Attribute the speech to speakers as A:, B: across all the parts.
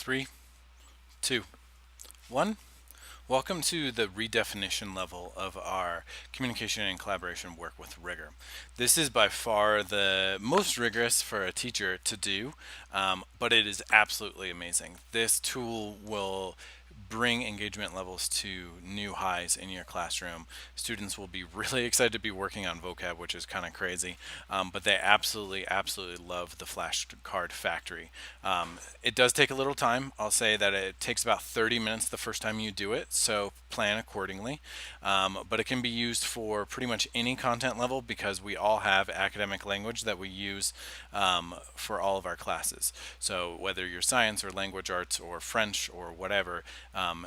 A: 3, 2, 1. Welcome to the redefinition level of our communication and collaboration work with rigor. This is by far the most rigorous for a teacher to do, but it is absolutely amazing. This tool will bring engagement levels to new highs in your classroom. Students will be really excited to be working on vocab, which is kind of crazy, but they absolutely love the Flashcard Factory. It does take a little time. I'll say that it takes about 30 minutes the first time you do it, so plan accordingly. But it can be used for pretty much any content level because we all have academic language that we use for all of our classes. So whether you're science or language arts or French or whatever,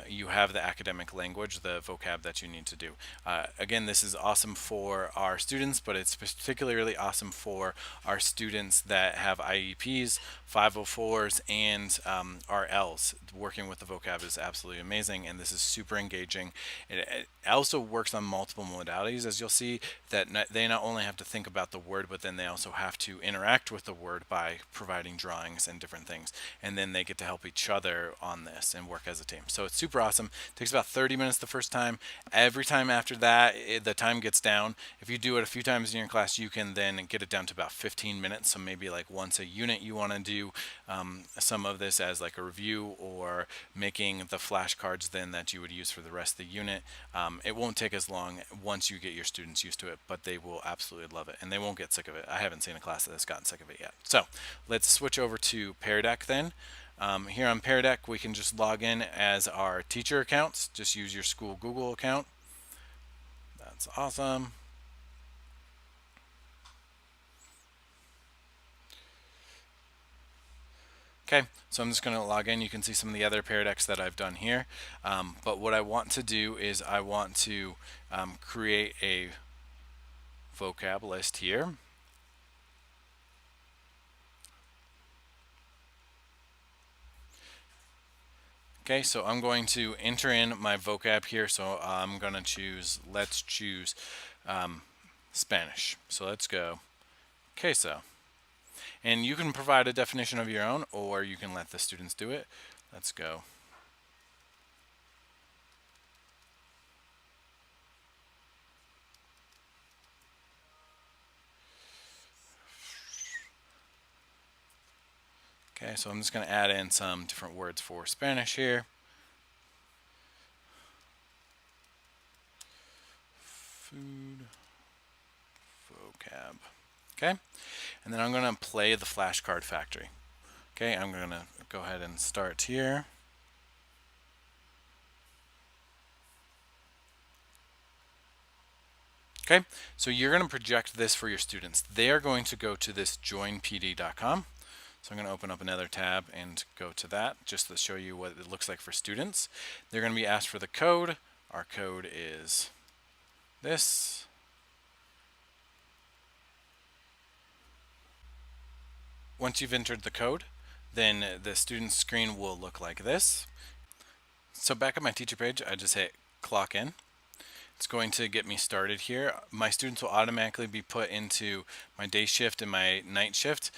A: you have the academic language, the vocab that you need to do. Again, this is awesome for our students, but it's particularly awesome for our students that have IEPs, 504s, and RLs. Working with the vocab is absolutely amazing, and this is super engaging. It also works on multiple modalities, as you'll see, that they not only have to think about the word, but then they also have to interact with the word by providing drawings and different things, and then they get to help each other on this and work as a team. So it's super awesome. It takes about 30 minutes the first time. Every time after that, the time gets down. If you do it a few times in your class, you can then get it down to about 15 minutes. So maybe like once a unit you want to do some of this as like a review, or making the flashcards then that you would use for the rest of the unit. It won't take as long once you get your students used to it, but they will absolutely love it and they won't get sick of it. I haven't seen a class that has gotten sick of it yet. So let's switch over to Pear Deck then. Here on Pear Deck, we can just log in as our teacher accounts. Just use your school Google account. That's awesome. Okay, so I'm just going to log in. You can see some of the other Pear Decks that I've done here. But what I want to do is I want to create a vocab list here. Okay, so I'm going to enter in my vocab here. So I'm going to choose, let's choose Spanish. So let's go queso. And you can provide a definition of your own, or you can let the students do it. Let's go. Okay, so I'm just going to add in some different words for Spanish here. Food, vocab. Okay, and then I'm going to play the Flashcard Factory. Okay, I'm going to go ahead and start here. Okay, so you're going to project this for your students. They are going to go to this joinpd.com. So I'm going to open up another tab and go to that just to show you what it looks like for students. They're going to be asked for the code. Our code is this. Once you've entered the code, then the student screen will look like this. So back at my teacher page, I just hit clock in. It's going to get me started here. My students will automatically be put into my day shift and my night shift.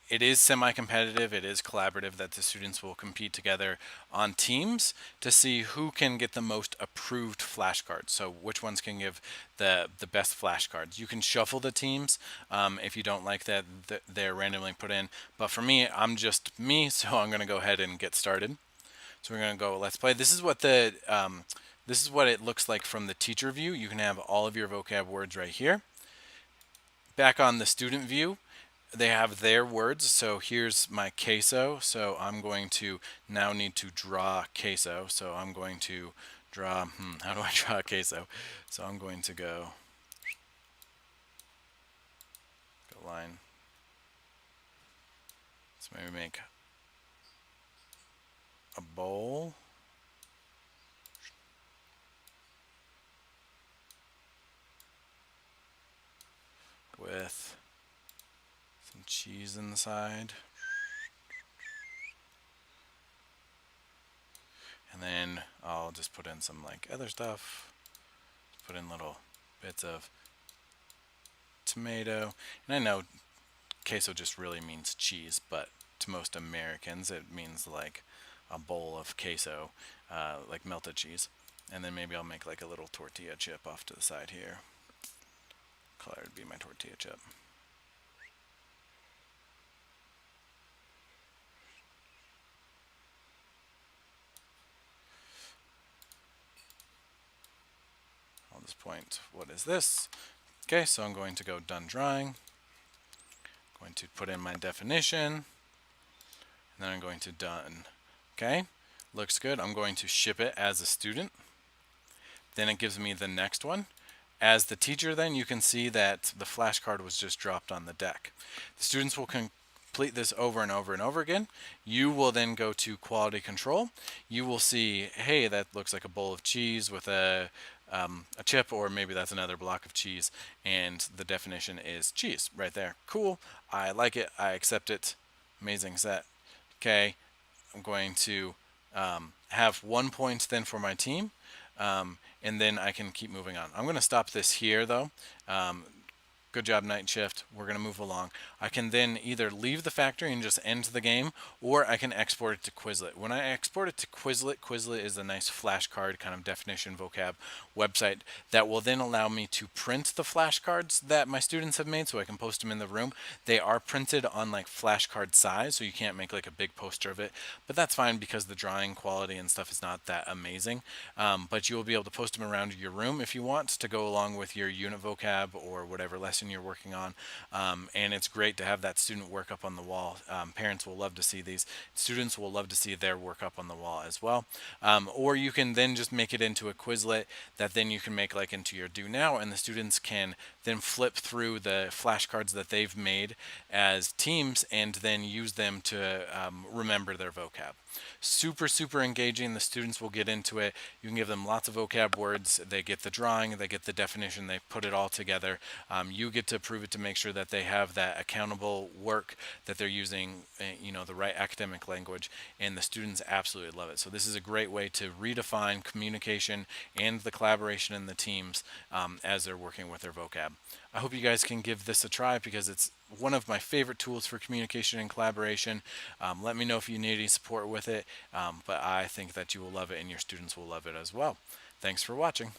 A: It is semi-competitive, it is collaborative, that the students will compete together on teams to see who can get the most approved flashcards. So which ones can give the best flashcards. You can shuffle the teams if you don't like that they're randomly put in. But for me, I'm just me, so I'm going to go ahead and get started. So we're going to go let's play. This is what it looks like from the teacher view. You can have all of your vocab words right here. Back on the student view, they have their words. So here's my queso. So I'm going to now need to draw queso. So I'm going to draw, how do I draw a queso? So I'm going to go line. So maybe make a bowl. With some cheese inside. And then I'll just put in some like other stuff. Put in little bits of tomato. And I know queso just really means cheese, but to most Americans, it means like a bowl of queso, like melted cheese. And then maybe I'll make like a little tortilla chip off to the side here. Color would be my tortilla chip. I'll just point, what is this? Okay, so I'm going to go done drawing. Going to put in my definition, and then I'm going to done. Okay, looks good. I'm going to ship it as a student. Then it gives me the next one. As the teacher, then you can see that the flashcard was just dropped on the deck. The students will complete this over and over and over again. You will then go to quality control. You will see, hey, that looks like a bowl of cheese with a chip, or maybe that's another block of cheese, and the definition is cheese right there. Cool. I like it. I accept it. Amazing set. Okay. I'm going to have 1 point then for my team, and then I can keep moving on. I'm going to stop this here though. Good job, Night Shift. We're going to move along. I can then either leave the factory and just end the game, or I can export it to Quizlet. When I export it to Quizlet, Quizlet is a nice flashcard kind of definition vocab website that will then allow me to print the flashcards that my students have made so I can post them in the room. They are printed on like flashcard size, so you can't make like a big poster of it, but that's fine because the drawing quality and stuff is not that amazing. But you will be able to post them around your room if you want to go along with your unit vocab or whatever lesson you're working on, and it's great to have that student work up on the wall. Parents will love to see these. Students will love to see their work up on the wall as well. Or you can then just make it into a Quizlet that then you can make like into your do now, and the students can then flip through the flashcards that they've made as teams and then use them to remember their vocab. Super, super engaging. The students will get into it. You can give them lots of vocab words. They get the drawing, they get the definition, they put it all together. You get to approve it to make sure that they have that accountable work, that they're using the right academic language, and the students absolutely love it. So this is a great way to redefine communication and the collaboration in the teams as they're working with their vocab. I hope you guys can give this a try because it's one of my favorite tools for communication and collaboration. Let me know if you need any support with it, but I think that you will love it and your students will love it as well. Thanks for watching.